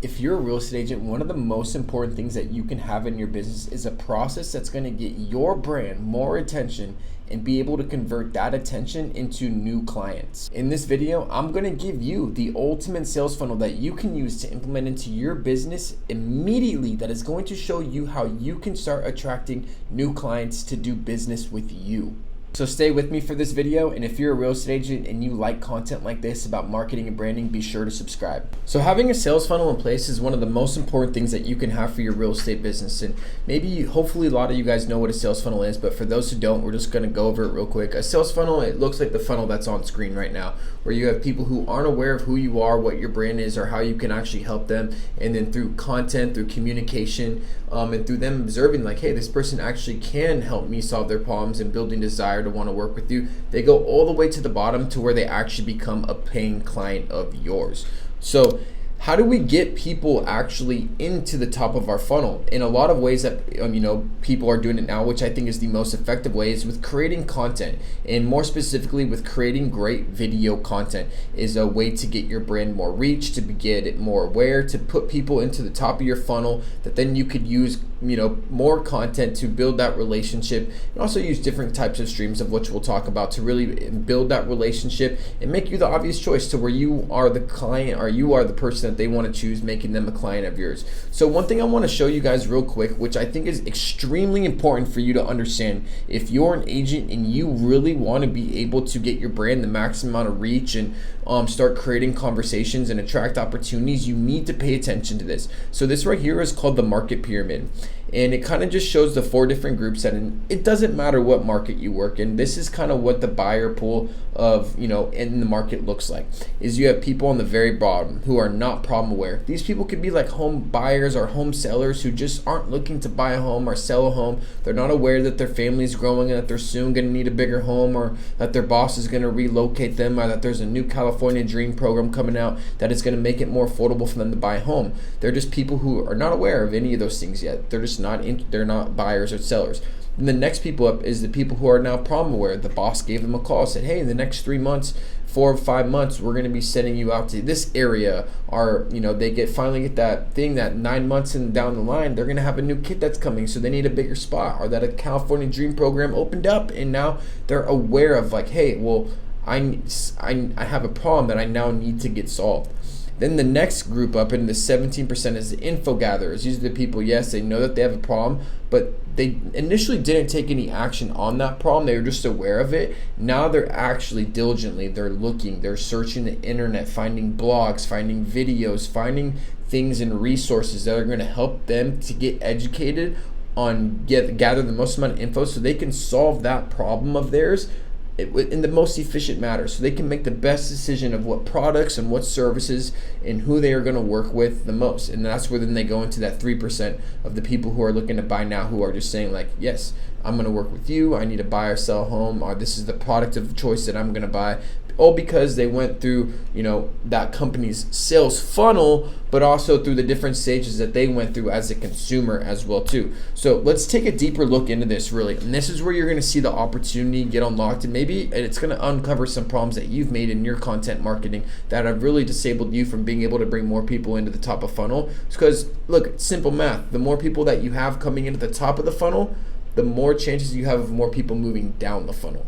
If you're a real estate agent, one of the most important things that you can have in your business is a process that's going to get your brand more attention and be able to convert that attention into new clients. In this video, I'm going to give you the ultimate sales funnel that you can use to implement into your business immediately, that is going to show you how you can start attracting new clients to do business with you. So stay with me for this video, and if you're a real estate agent and you like content like this about marketing and branding, be sure to subscribe. So having a sales funnel in place is one of the most important things that you can have for your real estate business. And hopefully a lot of you guys know what a sales funnel is, but for those who don't, we're just gonna go over it real quick. A sales funnel, it looks like the funnel that's on screen right now, where you have people who aren't aware of who you are, what your brand is, or how you can actually help them. And then through content, through communication, and through them observing like, hey, this person actually can help me solve their problems and building desire to want to work with you, they go all the way to the bottom to where they actually become a paying client of yours. So how do we get people actually into the top of our funnel? In a lot of ways that people are doing it now, which I think is the most effective way, is with creating content, and more specifically with creating great video content is a way to get your brand more reach, to get it more aware, to put people into the top of your funnel that then you could use more content to build that relationship, and also use different types of streams, of which we'll talk about, to really build that relationship and make you the obvious choice to where you are the client, or you are the person that they want to choose, making them a client of yours. So one thing I want to show you guys real quick, which I think is extremely important for you to understand, if you're an agent and you really want to be able to get your brand the maximum amount of reach and start creating conversations and attract opportunities, you need to pay attention to this. So this right here is called the market pyramid. And it kind of just shows the 4 different groups that it doesn't matter what market you work in. This is kind of what the buyer pool of, in the market looks like. Is you have people on the very bottom who are not problem aware. These people could be like home buyers or home sellers who just aren't looking to buy a home or sell a home. They're not aware that their family is growing and that they're soon going to need a bigger home, or that their boss is going to relocate them, or that there's a new California Dream program coming out that is going to make it more affordable for them to buy a home. They're just people who are not aware of any of those things yet. They're not buyers or sellers. And the next people up is the people who are now problem aware. The boss gave them a call, said, hey, in the next 3 months, 4 or 5 months, we're going to be sending you out to this area. Or they finally get that thing that 9 months and down the line, they're going to have a new kid that's coming, so they need a bigger spot. Or that a California Dream program opened up, and now they're aware of like, hey, well, I have a problem that I now need to get solved. Then the next group up in the 17% is the info gatherers. These are the people, yes, they know that they have a problem, but they initially didn't take any action on that problem. They were just aware of it. Now they're actually they're looking, they're searching the internet, finding blogs, finding videos, finding things and resources that are going to help them to get educated on, gather the most amount of info so they can solve that problem of theirs in the most efficient manner, so they can make the best decision of what products and what services and who they are going to work with the most. And that's where then they go into that 3% of the people who are looking to buy now, who are just saying like, yes, I'm going to work with you, I need to buy or sell a home, or this is the product of choice that I'm going to buy, all because they went through that company's sales funnel, but also through the different stages that they went through as a consumer as well too. So let's take a deeper look into this really, and this is where you're going to see the opportunity get unlocked, and maybe it's going to uncover some problems that you've made in your content marketing that have really disabled you from being able to bring more people into the top of funnel. It's because, look, simple math, the more people that you have coming into the top of the funnel, the more chances you have of more people moving down the funnel.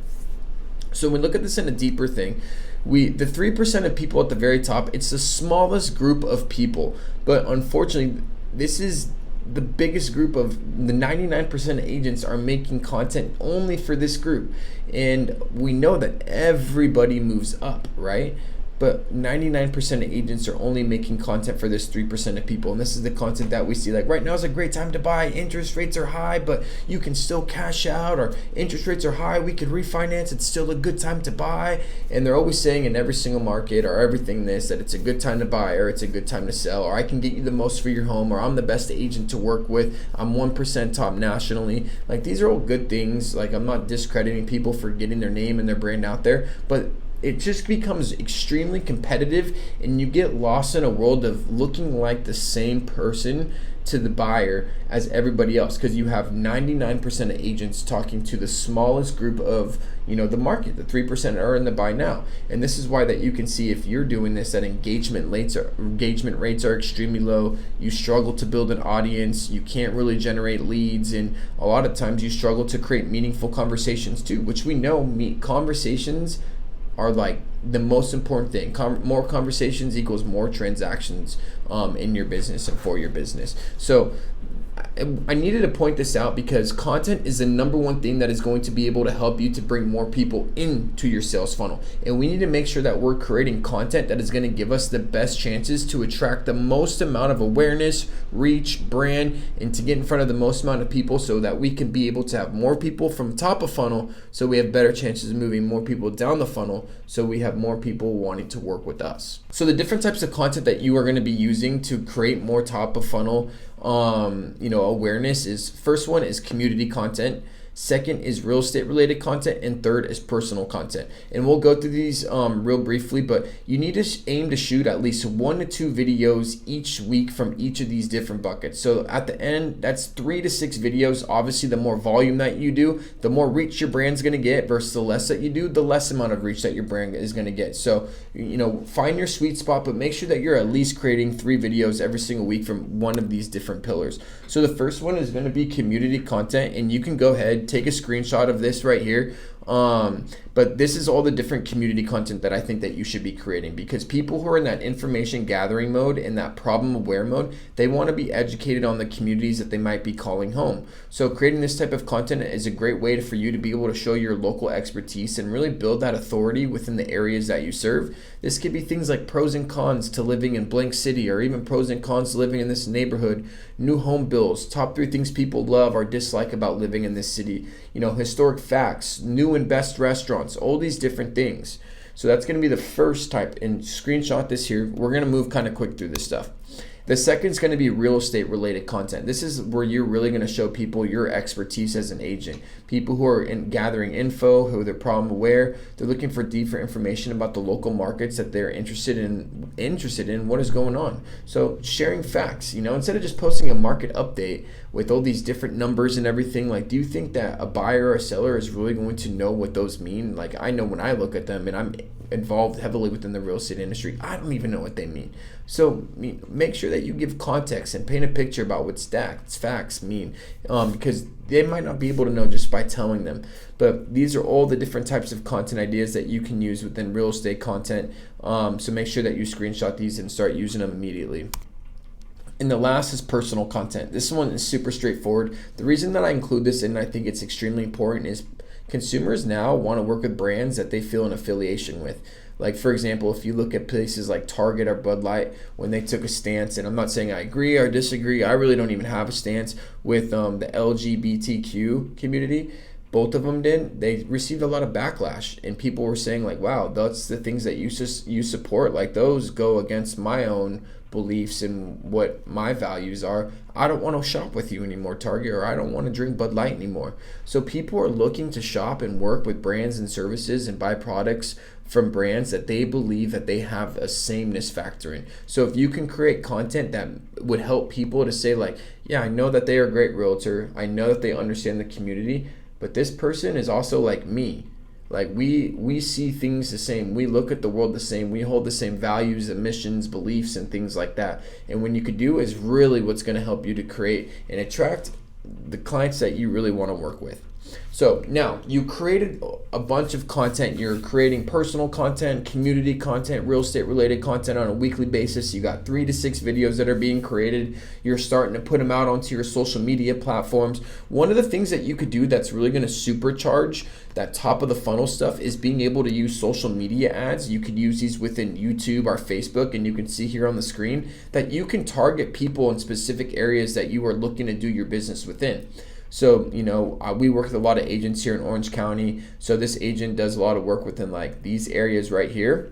So when we look at this in a deeper thing, the 3% of people at the very top, it's the smallest group of people, but unfortunately this is the biggest group. Of the 99% of agents are making content only for this group, and we know that everybody moves up, right? But 99% of agents are only making content for this 3% of people. And this is the content that we see. Like, right now is a great time to buy. Interest rates are high, but you can still cash out. Or interest rates are high, we could refinance. It's still a good time to buy. And they're always saying in every single market or everything that it's a good time to buy, or it's a good time to sell, or I can get you the most for your home, or I'm the best agent to work with. I'm 1% top nationally. Like, these are all good things. Like, I'm not discrediting people for getting their name and their brand out there, but it just becomes extremely competitive, and you get lost in a world of looking like the same person to the buyer as everybody else, because you have 99% of agents talking to the smallest group of the market. The 3% are in the buy now, and this is why that you can see, if you're doing this, that engagement rates are extremely low. You struggle to build an audience, you can't really generate leads, and a lot of times you struggle to create meaningful conversations too, which we know conversations are like the most important thing. More conversations equals more transactions in your business and for your business. So I needed to point this out because content is the number one thing that is going to be able to help you to bring more people into your sales funnel. And we need to make sure that we're creating content that is going to give us the best chances to attract the most amount of awareness, reach, brand, and to get in front of the most amount of people, so that we can be able to have more people from top of funnel, so we have better chances of moving more people down the funnel, so we have more people wanting to work with us. So the different types of content that you are going to be using to create more top of funnel awareness is, first one is community content, second is real estate related content, and third is personal content. And we'll go through these real briefly, but you need to aim to shoot at least 1 to 2 videos each week from each of these different buckets. So at the end, that's 3 to 6 videos. Obviously, the more volume that you do, the more reach your brand's going to get, versus the less that you do, the less amount of reach that your brand is going to get. So find your sweet spot, but make sure that you're at least creating 3 videos every single week from one of these different pillars. So the first one is going to be community content, and you can go ahead, take a screenshot of this right here. But this is all the different community content that I think that you should be creating, because people who are in that information gathering mode and that problem aware mode, they want to be educated on the communities that they might be calling home. So creating this type of content is a great way for you to be able to show your local expertise and really build that authority within the areas that you serve. This could be things like pros and cons to living in blank city, or even pros and cons to living in this neighborhood, new home bills, top 3 things people love or dislike about living in this city, historic facts, new and best restaurants, all these different things. So that's going to be the first type, and screenshot this here. We're going to move kind of quick through this stuff. The second is going to be real estate related content. This is where you're really going to show people your expertise as an agent. People who are gathering info, who they're problem aware, they're looking for deeper information about the local markets that they're interested in what is going on. So sharing facts, instead of just posting a market update with all these different numbers and everything, like, do you think that a buyer or a seller is really going to know what those mean? Like, I know when I look at them, and I'm involved heavily within the real estate industry, I don't even know what they mean. So make sure that you give context and paint a picture about what facts mean, because they might not be able to know just by telling them. But these are all the different types of content ideas that you can use within real estate content. So make sure that you screenshot these and start using them immediately. And the last is personal content. This one is super straightforward. The reason that I include this, and I think it's extremely important, is consumers now want to work with brands that they feel an affiliation with. Like, for example, if you look at places like Target or Bud Light, when they took a stance, and I'm not saying I agree or disagree, I really don't even have a stance with the LGBTQ community. Both of them did. They received a lot of backlash, and people were saying like, wow, that's the things that you support, like those go against my own beliefs and what my values are. I don't want to shop with you anymore, Target, or I don't want to drink Bud Light anymore. So people are looking to shop and work with brands and services and buy products from brands that they believe that they have a sameness factor in. So if you can create content that would help people to say like, yeah, I know that they are a great realtor, I know that they understand the community, but this person is also like me. Like we see things the same. We look at the world the same. We hold the same values and missions, beliefs, and things like that. And what you could do is really what's going to help you to create and attract the clients that you really want to work with. So now you created a bunch of content. You're creating personal content, community content, real estate related content on a weekly basis. You got 3 to 6 videos that are being created. You're starting to put them out onto your social media platforms. One of the things that you could do that's really going to supercharge that top of the funnel stuff is being able to use social media ads. You could use these within YouTube or Facebook, and you can see here on the screen that you can target people in specific areas that you are looking to do your business within. So, we work with a lot of agents here in Orange County. So this agent does a lot of work within like these areas right here.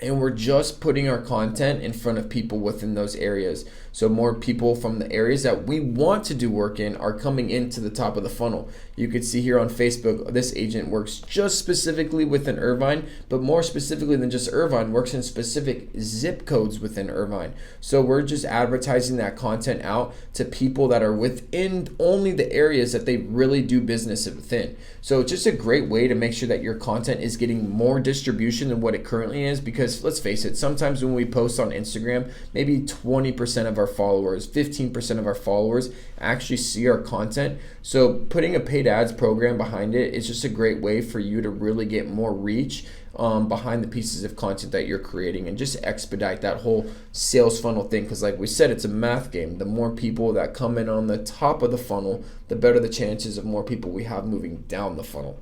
and we're just putting our content in front of people within those areas. So more people from the areas that we want to do work in are coming into the top of the funnel. You could see here on Facebook, this agent works just specifically within Irvine, but more specifically than just Irvine, works in specific zip codes within Irvine. So we're just advertising that content out to people that are within only the areas that they really do business within. So it's just a great way to make sure that your content is getting more distribution than what it currently is, because let's face it, sometimes when we post on Instagram, maybe 20% of our followers, 15% of our followers actually see our content. So putting a paid ads program behind it is just a great way for you to really get more reach behind the pieces of content that you're creating, and just expedite that whole sales funnel thing. Because like we said, it's a math game. The more people that come in on the top of the funnel, the better the chances of more people we have moving down the funnel.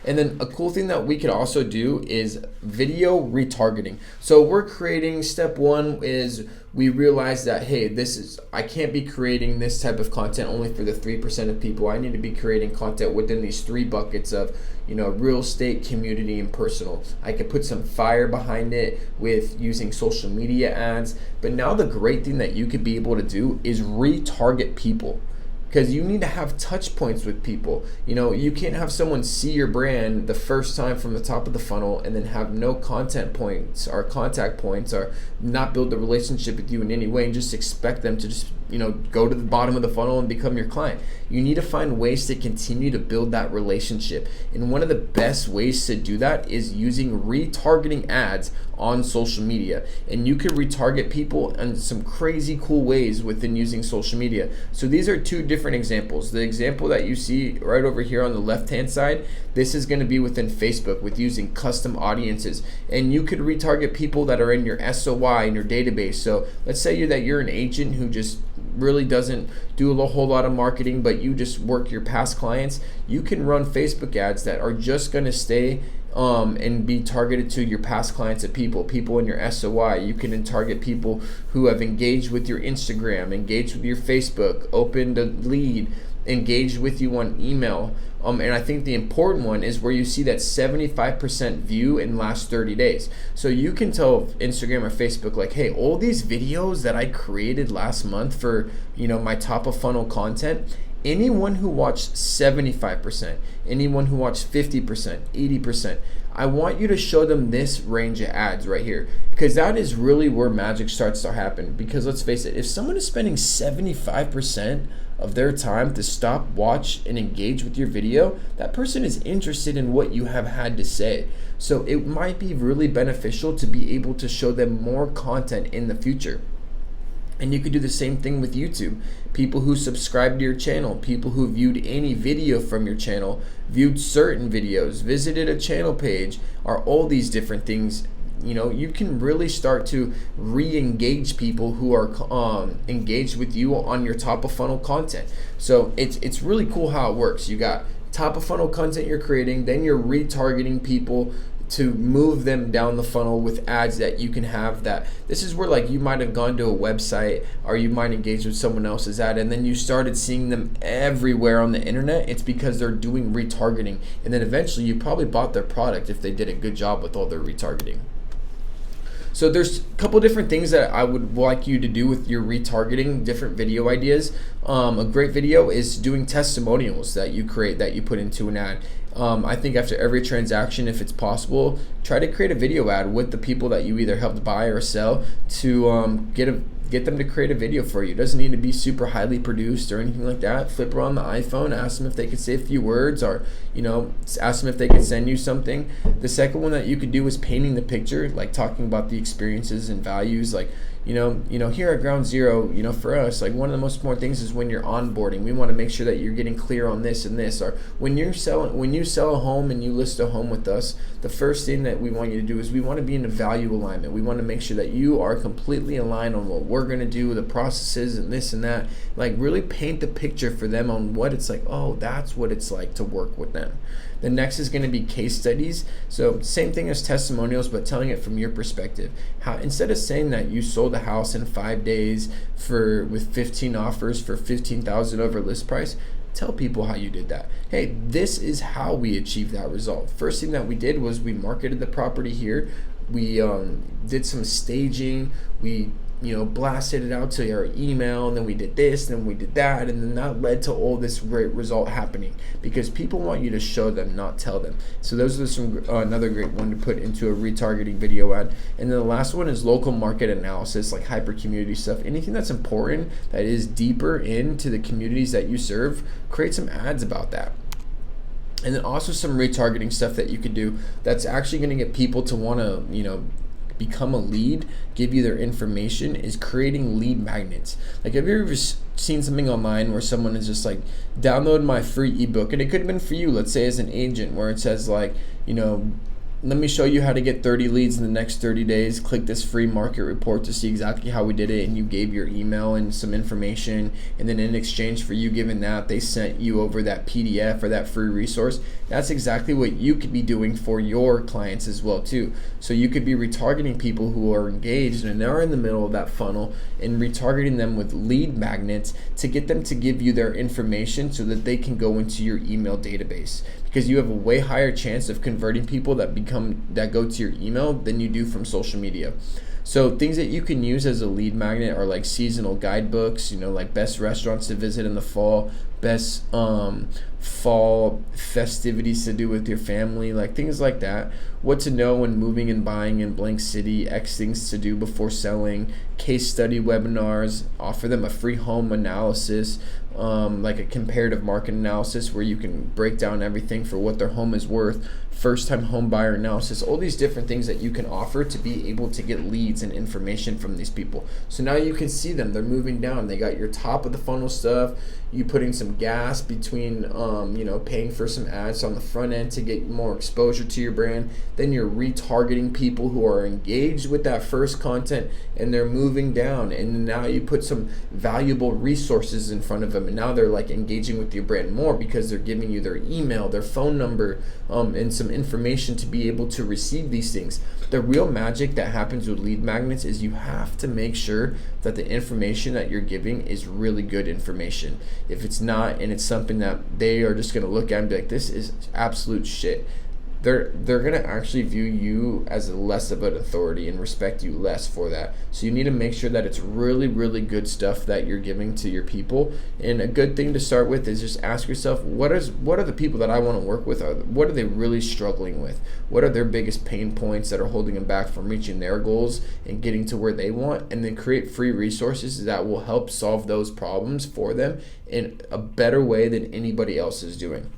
And then a cool thing that we could also do is video retargeting. So we're creating, step one is we realize that, hey, I can't be creating this type of content only for the 3% of people. I need to be creating content within these 3 buckets of, real estate, community, and personal. I could put some fire behind it with using social media ads. But now the great thing that you could be able to do is retarget people, because you need to have touch points with people. You can't have someone see your brand the first time from the top of the funnel and then have no content points or contact points, or not build a relationship with you in any way and just expect them to just go to the bottom of the funnel and become your client. You need to find ways to continue to build that relationship. And one of the best ways to do that is using retargeting ads on social media. And you can retarget people in some crazy cool ways within using social media. So these are 2 different examples. The example that you see right over here on the left hand side, this is going to be within Facebook with using custom audiences. And you could retarget people that are in your SOI, in your database. So let's say you're an agent who just really doesn't do a whole lot of marketing, but you just work your past clients. You can run Facebook ads that are just going to stay and be targeted to your past clients of people in your SOI. You can target people who have engaged with your Instagram, engaged with your Facebook, opened a lead, engaged with you on email. And I think the important one is where you see that 75% view in the last 30 days. So you can tell Instagram or Facebook, like, hey, all these videos that I created last month for, my top of funnel content, anyone who watched 75%, anyone who watched 50%, 80%, I want you to show them this range of ads right here, because that is really where magic starts to happen. Because let's face it, if someone is spending 75% of their time to stop, watch, and engage with your video, that person is interested in what you have had to say. So it might be really beneficial to be able to show them more content in the future. And you could do the same thing with YouTube. People who subscribe to your channel, people who viewed any video from your channel, viewed certain videos, visited a channel page, are all these different things. You can really start to re-engage people who are engaged with you on your top of funnel content. So it's really cool how it works. You got top of funnel content you're creating, then you're retargeting people to move them down the funnel with ads that you can have. That this is where, like, you might have gone to a website or you might engage with someone else's ad, and then you started seeing them everywhere on the internet. It's because they're doing retargeting, and then eventually you probably bought their product if they did a good job with all their retargeting. So there's a couple different things that I would like you to do with your retargeting, different video ideas. A great video is doing testimonials that you create, that you put into an ad. I think after every transaction, if it's possible, try to create a video ad with the people that you either helped buy or sell to get them to create a video for you. It doesn't need to be super highly produced or anything like that. Flip around the iPhone, ask them if they could say a few words, or ask them if they could send you something. The second one that you could do is painting the picture, like talking about the experiences and values. Like, here at Ground Zero, for us, like, one of the most important things is when you're onboarding, we want to make sure that you're getting clear on this and this. Or when you sell a home and you list a home with us, the first thing that we want you to do is we want to be in a value alignment. We want to make sure that you are completely aligned on what we're going to do, the processes and this and that. Like, really paint the picture for them on what it's like. Oh, that's what it's like to work with them. The next is going to be case studies. So same thing as testimonials, but telling it from your perspective. How, instead of saying that you sold a house in 5 days with 15 offers for $15,000 over list price, tell people how you did that. Hey, this is how we achieved that result. First thing that we did was we marketed the property here. We did some staging. We blasted it out to our email, and then we did this, and then we did that, and then that led to all this great result happening, because people want you to show them, not tell them. So those are some another great one to put into a retargeting video ad. And then the last one is local market analysis, like hyper community stuff. Anything that's important that is deeper into the communities that you serve, create some ads about that. And then also some retargeting stuff that you could do that's actually going to get people to want to become a lead, give you their information, is creating lead magnets. Like, have you ever seen something online where someone is just like, download my free ebook, and it could have been for you, let's say as an agent, where it says like, let me show you how to get 30 leads in the next 30 days. Click this free market report to see exactly how we did it. And you gave your email and some information. And then in exchange for you giving that, they sent you over that PDF or that free resource. That's exactly what you could be doing for your clients as well too. So you could be retargeting people who are engaged and are in the middle of that funnel, and retargeting them with lead magnets to get them to give you their information so that they can go into your email database. Because you have a way higher chance of converting people that go to your email than you do from social media. So things that you can use as a lead magnet are like seasonal guidebooks, like best restaurants to visit in the fall, best fall festivities to do with your family, like things like that. What to know when moving and buying in blank city, X things to do before selling, case study webinars, offer them a free home analysis, like a comparative market analysis where you can break down everything for what their home is worth, first time home buyer analysis, all these different things that you can offer to be able to get leads and information from these people. So now you can see them, they're moving down, they got your top of the funnel stuff, you putting some gas between paying for some ads on the front end to get more exposure to your brand. Then you're retargeting people who are engaged with that first content and they're moving down, and now you put some valuable resources in front of them, and now they're like engaging with your brand more because they're giving you their email, their phone number, and some information to be able to receive these things. The real magic that happens with lead magnets is you have to make sure that the information that you're giving is really good information. If it's not, and it's something that they are just going to look at and be like, this is absolute shit, they're going to actually view you as less of an authority and respect you less for that. So you need to make sure that it's really, really good stuff that you're giving to your people. And a good thing to start with is just ask yourself, what are the people that I want to work with? What are they really struggling with? What are their biggest pain points that are holding them back from reaching their goals and getting to where they want? And then create free resources that will help solve those problems for them in a better way than anybody else is doing.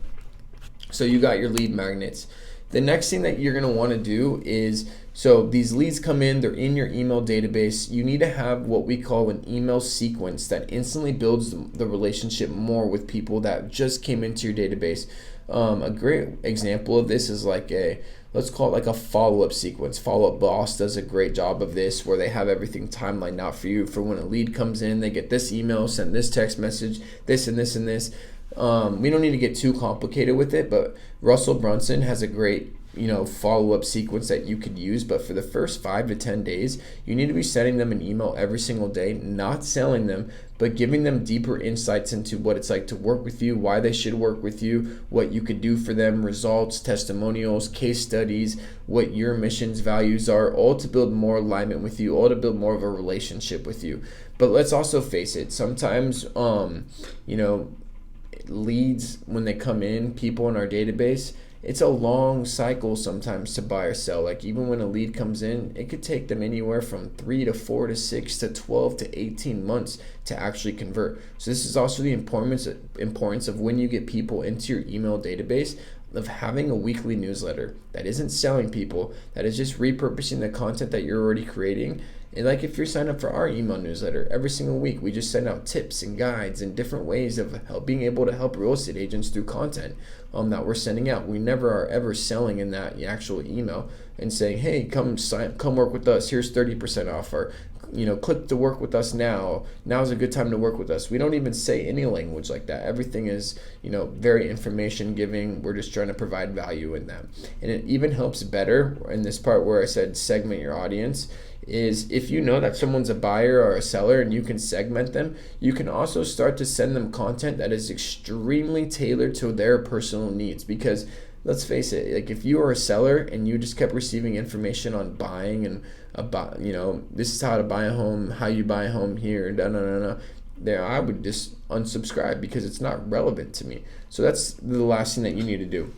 So you got your lead magnets. The next thing that you're going to want to do is, so these leads come in, they're in your email database. You need to have what we call an email sequence that instantly builds the relationship more with people that just came into your database. A great example of this is let's call it like a follow-up sequence. Follow Up Boss does a great job of this, where they have everything timelined out for you. For when a lead comes in, they get this email, send this text message, this and this and this. We don't need to get too complicated with it, but Russell Brunson has a great follow-up sequence that you could use. But for the first 5 to 10 days, you need to be sending them an email every single day, not selling them, but giving them deeper insights into what it's like to work with you, why they should work with you, what you could do for them, results, testimonials, case studies, what your missions, values are, all to build more alignment with you, all to build more of a relationship with you. But let's also face it, sometimes leads, when they come in, people in our database, it's a long cycle sometimes to buy or sell. Like, even when a lead comes in, it could take them anywhere from 3 to 4 to 6 to 12 to 18 months to actually convert. So this is also the importance of when you get people into your email database, of having a weekly newsletter that isn't selling people, that is just repurposing the content that you're already creating. And like, if you're signed up for our email newsletter, every single week we just send out tips and guides and different ways of being able to help real estate agents through content that we're sending out. We never are ever selling in that actual email and saying, hey, come work with us, here's 30% off, or click to work with us now. Now's a good time to work with us. We don't even say any language like that. Everything is, very information giving. We're just trying to provide value in that. And it even helps better in this part where I said segment your audience, is if you know that someone's a buyer or a seller and you can segment them, you can also start to send them content that is extremely tailored to their personal needs. Because let's face it, like if you are a seller and you just kept receiving information on buying and about, this is how to buy a home, how you buy a home here, there, I would just unsubscribe because it's not relevant to me. So that's the last thing that you need to do.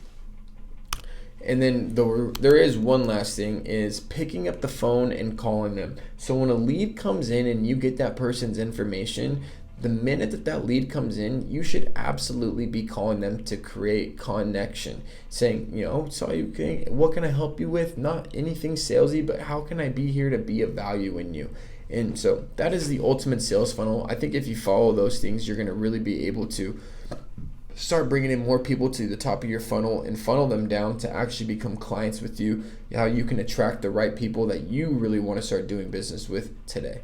And then there is one last thing, is picking up the phone and calling them. So when a lead comes in and you get that person's information, the minute that lead comes in, you should absolutely be calling them to create connection, saying, what can I help you with? Not anything salesy, but how can I be here to be of value in you? And so that is the ultimate sales funnel. I think if you follow those things, you're going to really be able to start bringing in more people to the top of your funnel and funnel them down to actually become clients with you, how you can attract the right people that you really want to start doing business with today.